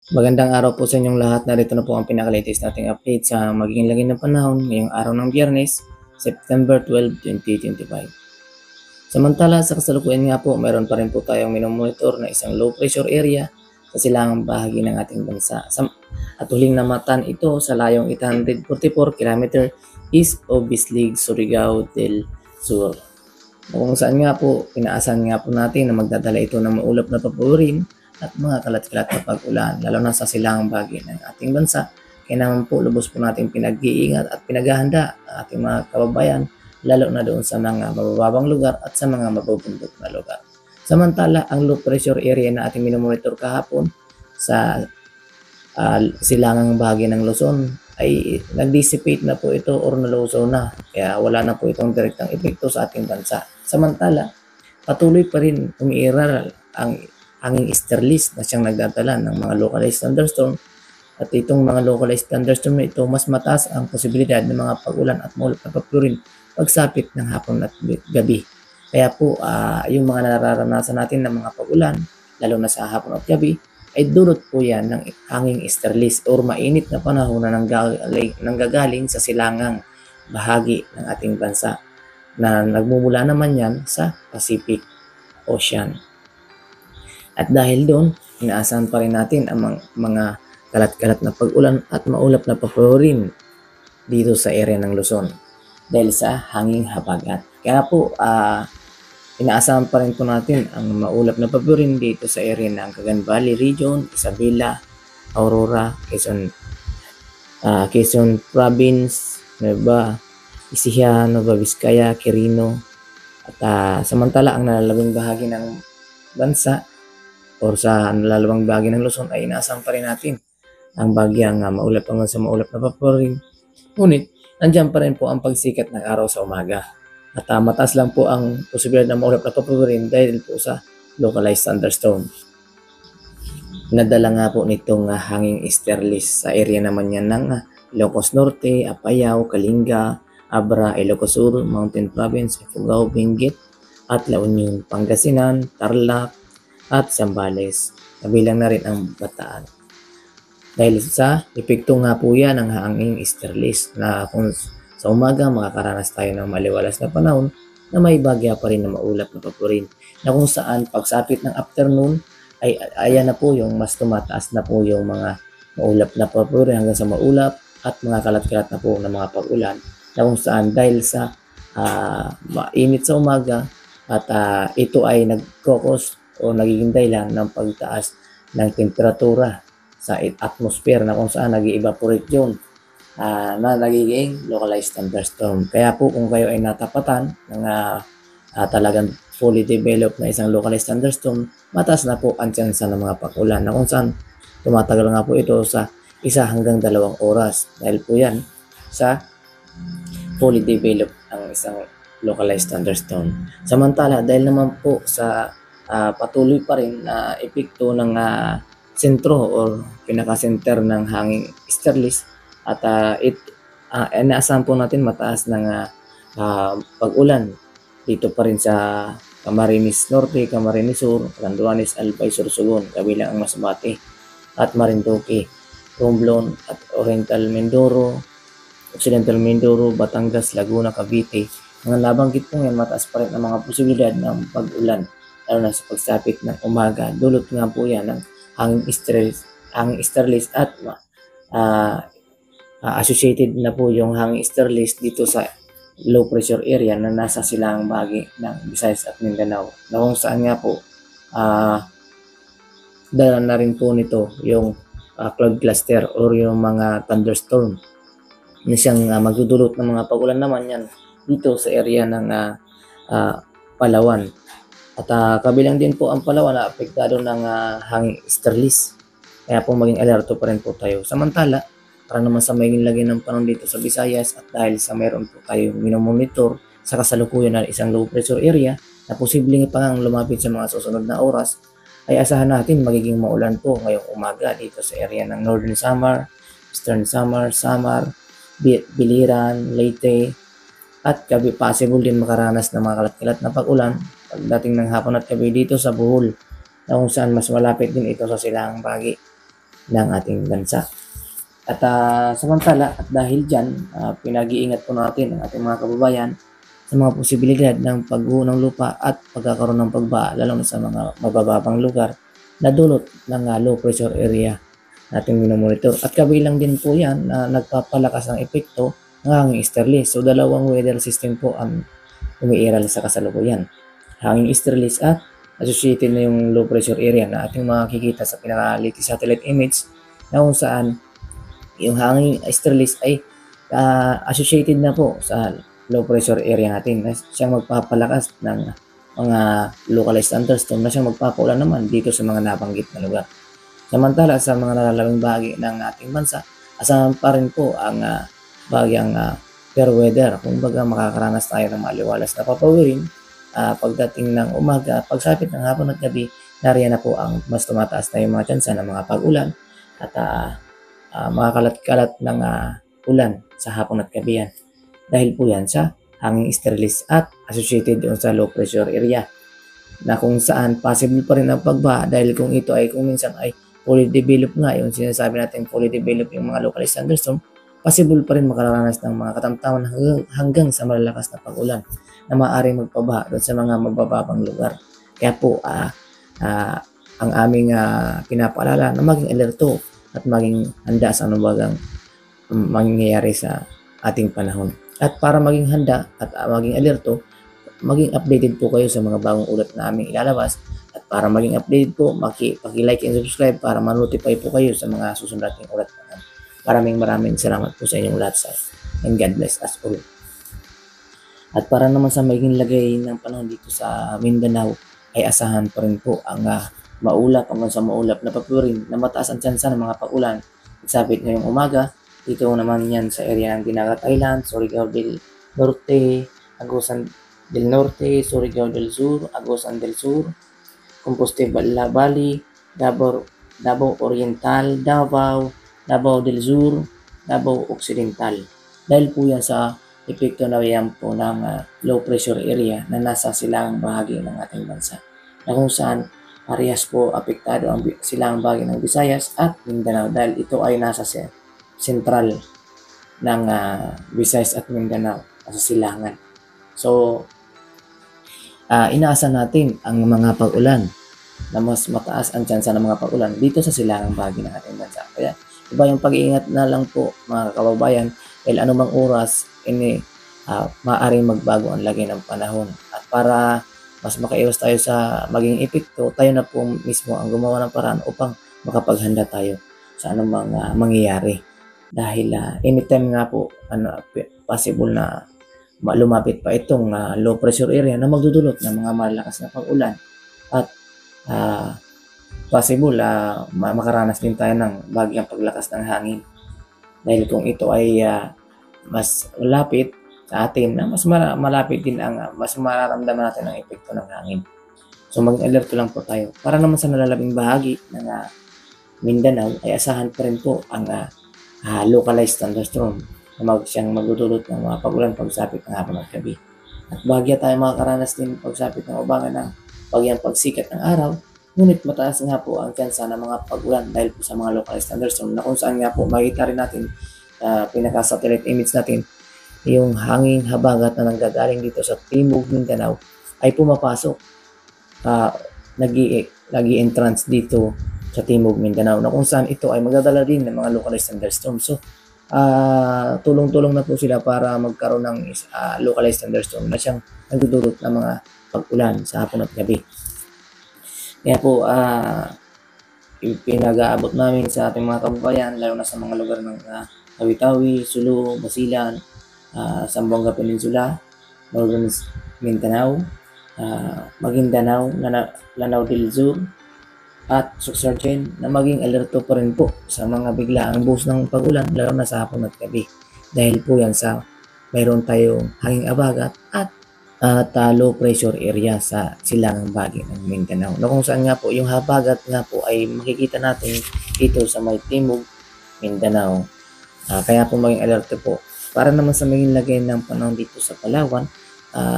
Magandang araw po sa inyong lahat. Narito na po ang pinaka-latest nating update sa magiging lagay ng panahon ngayong araw ng Biyernes, September 12, 2025. Samantala sa kasalukuyan nga po, mayroon pa rin po tayong minomonitor na isang low pressure area sa silangang bahagi ng ating bansa. At huling namatan ito sa layong 844 km east of Bislig, Surigao del Sur. Kung saan nga po, inaasahan nga po natin na magdadala ito ng maulap na papurin at mga kalat-kalat na pag-ulan, lalo na sa silangang bahagi ng ating bansa. Kaya naman po, lubos po natin pinag-iingat at pinaghahanda ang ating mga kababayan, lalo na doon sa mga mabababang lugar at sa mga mabubundok na lugar. Samantala, ang low pressure area na ating minomonitor kahapon sa silangang bahagi ng Luzon ay nag-dissipate na po ito or nalusaw na. Kaya wala na po itong direktang epekto sa ating bansa. Samantala, patuloy pa rin umiiral ang hanging easterlies na siyang nagdadala ng mga localized thunderstorm. At itong mga localized thunderstorm na ito, mas mataas ang posibilidad ng mga pag-ulan at maulap na pagpurin pagsapit ng hapon at gabi. Kaya po, yung mga nararanasan natin ng mga pag-ulan, lalo na sa hapon at gabi, ay dulot po yan ng hanging easterlies or mainit na panahon na nanggagaling sa silangang bahagi ng ating bansa na nagmumula naman yan sa Pacific Ocean. At dahil doon, inaasahan pa rin natin ang mga kalat-kalat na pag-ulan at maulap na papurin dito sa area ng Luzon dahil sa hanging habagat. Kaya po, inaasahan pa rin po natin ang maulap na papurin dito sa area ng Cagayan Valley Region, Isabela, Aurora, Quezon Province, Nueva Ecija, Nueva Vizcaya, Quirino. At samantala ang nalalabing bahagi ng bansa or sa nalalabang bahagi ng Luzon ay inaasahan pa rin natin ang bagyang maulap hanggang sa maulap na papurin. Ngunit, nandiyan pa rin po ang pagsikat ng araw sa umaga. At mataas lang po ang posibilidad na maulap na papurin dahil po sa localized thunderstorm. Nadala nga po nitong hanging easterlies sa area naman yan ng Ilocos Norte, Apayao, Kalinga, Abra, Ilocos Sur, Mountain Province, Ifugao, Benguet, at La Union, Pangasinan, Tarlac, at Zambales. Kabilang na rin ang Bataan. Dahil sa epekto nga po yan ng hanging easterlies na kung sa umaga makakaranas tayo ng maliwalas na panahon na may bagya pa rin na maulap na papurin na kung saan pagsapit ng afternoon ay ayan na po yung mas tumataas na po yung mga maulap na papurin hanggang sa maulap at mga kalat-kalat na po ng mga pag-ulan na kung saan dahil sa mainit sa umaga at ito ay nag-cause o nagiging dahilan ng pagtaas ng temperatura sa atmosphere na kung saan nag-evaporate yun na nagiging localized thunderstorm. Kaya po kung kayo ay natapatan ng talagang fully developed na isang localized thunderstorm, mataas na po ang tsansa ng mga pag-ulan na kung saan tumatagal nga po ito sa 1 hanggang 2 oras dahil po yan sa fully developed ang isang localized thunderstorm. Samantala dahil naman po sa patuloy pa rin na epekto ng sentro or pinaka-center ng hanging easterlies at inaasahan po natin mataas ng pag-ulan dito pa rin sa Camarines Norte, Camarines Sur, Catanduanes, Albay, Sorsogon, kabilang ang Masbate at Marinduque, Romblon at Oriental Mindoro, Occidental Mindoro, Batangas, Laguna, Cavite. Mga nabanggit po yan, mataas pa rin ang mga posibilidad ng pag-ulan lalo na sa pagsapit ng umaga. Dulot nga po yan ng hanging easterlies at associated na po yung hanging easterlies dito sa low pressure area na nasa silangang bahagi ng Visayas at Mindanao na kung saan nga po dala na rin po nito yung cloud cluster or yung mga thunderstorm na siyang magdudulot ng mga pag-ulan naman yan dito sa area ng Palawan. At kabilang din po ang Palawan na apektado ng hanging easterlies. Kaya po maging alerto pa rin po tayo. Samantala, para naman sa maging lagay ng panahon dito sa Visayas at dahil sa mayroon po tayo minomonitor sa kasalukuyan na isang low pressure area na posibleng pangang lumapit sa mga susunod na oras, ay asahan natin magiging maulan po ngayong umaga dito sa area ng Northern Samar, Eastern Samar, Biliran, Leyte, at possible din makaranas ng mga kalat-kalat na pag-ulan pagdating ng hapon at gabi dito sa Bohol na kung saan mas malapit din ito sa silangang bahagi ng ating bansa. At samantala at dahil dyan, pinag-iingat po natin ang ating mga kababayan sa mga posibilidad ng pagguho ng lupa at pagkakaroon ng pagbaha, lalo na sa mga mabababang lugar na dulot ng low pressure area natin minomonitor. At kabilang din po yan na nagpapalakas ng epekto ng hanging easterlies. So dalawang weather system po ang umiiral sa kasalukuyan. Hanging easterlies at associated na yung low pressure area na ating makikita sa pinaka-latest satellite image na kung saan yung hanging easterlies ay associated na po sa low pressure area natin na siyang magpapalakas ng mga localized thunderstorm na siyang magpapaulan naman dito sa mga nabanggit na lugar. Samantala sa mga nalalabing bahagi ng ating bansa, asahan pa rin po ang bahagyang fair weather. Kung baga makakaranas tayo ng maliwalas na papawirin pagdating ng umaga, pagsapit ng hapon at gabi, nariyan na po ang mas tumataas na yung mga tsansa ng mga pag-ulan at makakalat-kalat ng ulan sa hapon at gabi yan. Dahil po yan sa hanging easterlies at associated doon sa low pressure area na kung saan possible pa rin ang pagbaha dahil kung ito ay kung minsan ay fully developed nga, yung sinasabi natin fully developed yung mga localized thunderstorm, possible pa rin makaranas ng mga katamtaman hanggang sa malalakas na pag-ulan na maaaring magpabaha doon sa mga mabababang lugar. Kaya po ang aming pinapaalala na maging alerto at maging handa sa anubagang mangyayari sa ating panahon. At para maging handa at maging alerto, maging updated po kayo sa mga bagong ulat na aming ilalabas. At para maging updated po, paki-like and subscribe para ma-notify po kayo sa mga susunod nating ulat. Maraming salamat po sa inyong lahat, sir. And God bless us all. At para naman sa maging lagay ng panahon dito sa Mindanao, ay asahan pa rin po ang maulap hanggang sa maulap na papurin na mataas ang tsansa ng mga pag-ulan. Magsapit ngayong umaga, dito naman yan sa area ng Dinagat Island, Surigao del Norte, Agusan del Norte, Surigao del Sur, Agusan del Sur, Compostela Valley, Davao Oriental, Davao del Sur, Davao Occidental. Dahil po yan sa epekto na yan po ng low pressure area na nasa silangang bahagi ng ating bansa. Na kung saan parehas po apektado ang silangang bahagi ng Visayas at Mindanao dahil ito ay nasa sentral ng Visayas at Mindanao sa silangan. So, inaasahan natin ang mga pag-ulan na mas mataas ang tsansa ng mga pag-ulan dito sa silangang bahagi ng ating bansa. Kaya iba yung pag-iingat na lang po mga kababayan dahil anumang oras maaaring magbago ang lagay ng panahon. At para mas makaiwas tayo sa maging epekto, tayo na po mismo ang gumawa ng paraan upang makapaghanda tayo sa anumang mangyayari. Dahil anytime nga po possible na lumapit pa itong low pressure area na magdudulot ng mga malakas na pag-ulan at possible makaranas din tayo ng bagyang paglakas ng hangin. Dahil kung ito ay mas malapit sa atin, na mas malapit din ang mas mararamdaman natin ang epekto ng hangin. So maging alerto lang po tayo. Para naman sa nalalabing bahagi ng Mindanao ay asahan pa rin po ang localized thunderstorm na siyang magdudulot ng mga pag-ulan pagsapit ng hapon at gabi. At bahagya tayo makakaranas din pagsapit ng ubangan ng bagyang pagsikat ng araw, ngunit mataas nga po ang tsansa ng mga pag-ulan dahil po sa mga localized thunderstorm na kung saan nga po makikita rin natin pinaka-satellite image natin yung hanging habagat na nanggagaling dito sa Timog Mindanao ay pumapasok nag-i-entrance dito sa Timog Mindanao na kung saan ito ay magdadala din ng mga localized thunderstorm. So, tulong-tulong na po sila para magkaroon ng localized thunderstorm na siyang nagdudulot ng mga pag-ulan sa hapon at gabi. Kaya po, pinag-aabot namin sa ating mga kababayan, lalo na sa mga lugar ng Tawi-Tawi, Sulu, Basilan, Zamboanga Peninsula, Northern Mindanao, Maguindanao, Lanao del Sur, at Sorsogon na maging alerto pa rin po sa mga biglaang buhos ng pag-ulan lalo na sa hapon at gabi. Dahil po yan sa mayroon tayong hanging abagat at low pressure area sa silangang bahagi ng Mindanao. Na kung saan nga po yung habagat nga po ay makikita natin dito sa may Timog Mindanao. Kaya po maging alerto po. Para naman sa maging lagay ng panahon dito sa Palawan,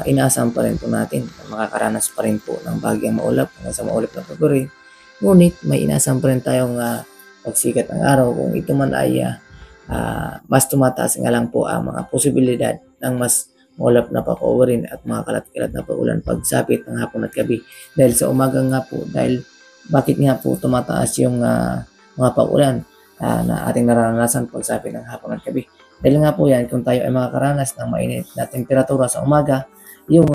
inaasahan pa rin po natin na makakaranas pa rin po ng bagyang maulap hanggang sa maulap na February. Ngunit may inaasahan pa rin tayong pagsikat ng araw, kung ito man ay mas tumataas nga lang po ang mga posibilidad ng mas maulap na papawirin at mga kalat-kalat na paulan pagsapit ng hapon at gabi. Dahil sa umaga nga po, dahil bakit nga po tumataas yung mga paulan na ating nararanasan pagsapit ng hapon at gabi. Dahil nga po yan, kung tayo ay makakaranas ng mainit na temperatura sa umaga, yung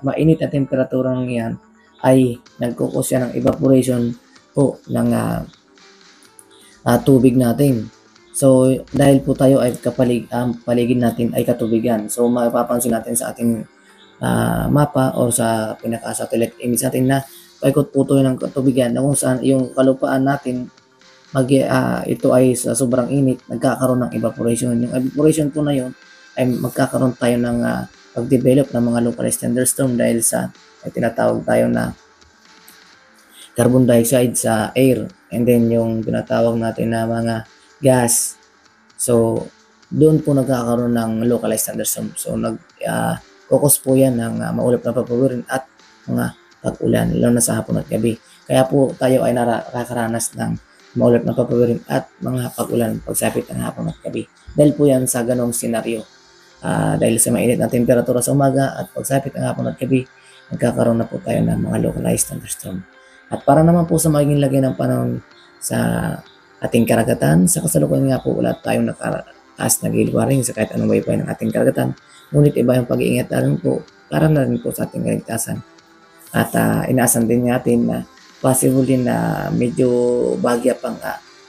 mainit na temperatura yan ay nagkukos yan ng evaporation po ng tubig natin. So, dahil po tayo ay paligid natin ay katubigan. So, mapapansin natin sa ating mapa o sa pinaka-satellite image natin na paikot po ito ng katubigan na kung saan yung kalupaan natin ito ay sa sobrang init, nagkakaroon ng evaporation. Yung evaporation po na yun ay magkakaroon tayo ng pag-develop ng mga localized thunderstorm dahil sa ay tinatawag tayo na carbon dioxide sa air, and then yung tinatawag natin na mga gas. So, doon po nagkakaroon ng localized thunderstorm. So, focus po yan ng maulap na papawirin at mga pag-ulan, lalo na sa hapon at gabi. Kaya po tayo ay nakakaranas ng maulap na papawirin at mga pag-ulan pagsapit ng hapon at gabi. Dahil po yan sa ganong senaryo. Dahil sa mainit na temperatura sa umaga at pagsapit ng hapon at gabi, nagkakaroon na po tayo ng mga localized thunderstorm. At para naman po sa magiging lagay ng panahon sa ating karagatan, sa kasalukuyan nga po wala tayong nakataas na gale warning sa kahit anong waypoint ng ating karagatan. Ngunit iba yung pag-iingat na rin po para na rin po sa ating kaligtasan. At inaasan din natin na possible din na medyo bagya pang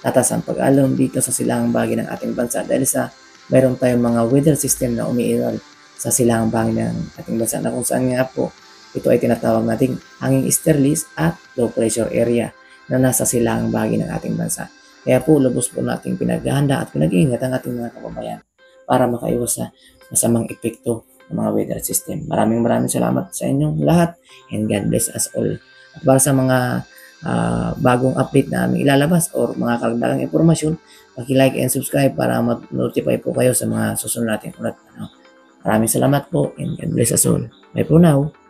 tatas ang pag-alon dito sa silangang bahagi ng ating bansa dahil sa mayroon tayong mga weather system na umiiral sa silangang bahagi ng ating bansa na kung saan nga po ito ay tinatawag nating hanging easterlies at low pressure area na nasa silangang bahagi ng ating bansa. Kaya po lubos po nating pinaghahanda at pinag-iingat ang ating mga kababayan para makaiwas sa masamang epekto ng mga weather system. Maraming salamat sa inyong lahat and God bless us all. At para sa mga bagong update na aming ilalabas or mga karagdagang impormasyon, paki-like and subscribe para ma-notify po kayo sa mga susunod natin ulat. Maraming salamat po and God bless us all. Bye for now.